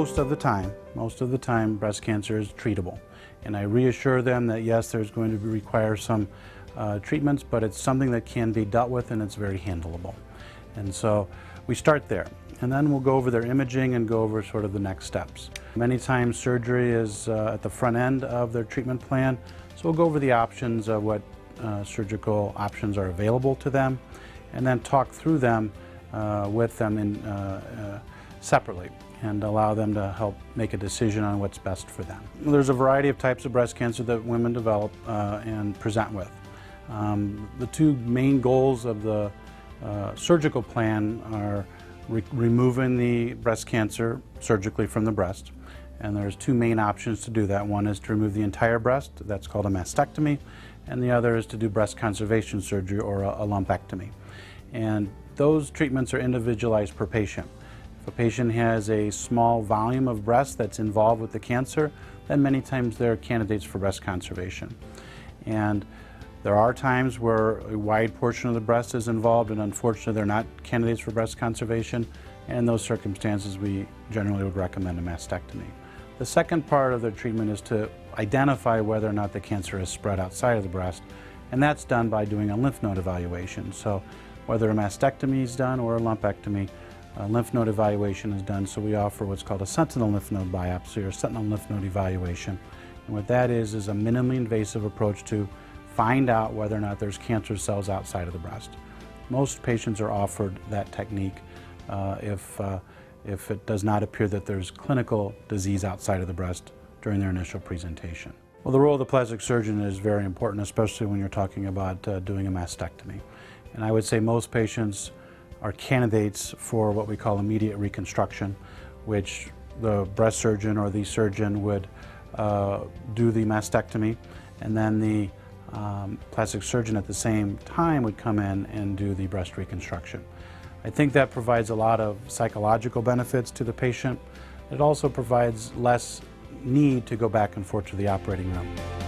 most of the time, breast cancer is treatable. And I reassure them that yes, there's going to require some treatments, but it's something that can be dealt with and it's very handleable. And so we start there. And then we'll go over their imaging and go over sort of the next steps. Many times surgery is at the front end of their treatment plan, so we'll go over the options of what surgical options are available to them, and then talk through them with them separately and allow them to help make a decision on what's best for them. There's a variety of types of breast cancer that women develop and present with. The two main goals of the surgical plan are removing the breast cancer surgically from the breast. And there's two main options to do that. One is to remove the entire breast, that's called a mastectomy, and the other is to do breast conservation surgery, or a lumpectomy. And those treatments are individualized per patient. If a patient has a small volume of breast that's involved with the cancer, then many times they're candidates for breast conservation. And there are times where a wide portion of the breast is involved, and unfortunately they're not candidates for breast conservation. And in those circumstances, we generally would recommend a mastectomy. The second part of the treatment is to identify whether or not the cancer is spread outside of the breast, and that's done by doing a lymph node evaluation. So whether a mastectomy is done or a lumpectomy, a lymph node evaluation is done. So we offer what's called a sentinel lymph node biopsy or sentinel lymph node evaluation. And what that is a minimally invasive approach to find out whether or not there's cancer cells outside of the breast. Most patients are offered that technique if it does not appear that there's clinical disease outside of the breast during their initial presentation. Well, the role of the plastic surgeon is very important, especially when you're talking about doing a mastectomy. And I would say most patients are candidates for what we call immediate reconstruction, which the breast surgeon or the surgeon would do the mastectomy, and then the plastic surgeon at the same time would come in and do the breast reconstruction. I think that provides a lot of psychological benefits to the patient. It also provides less need to go back and forth to the operating room.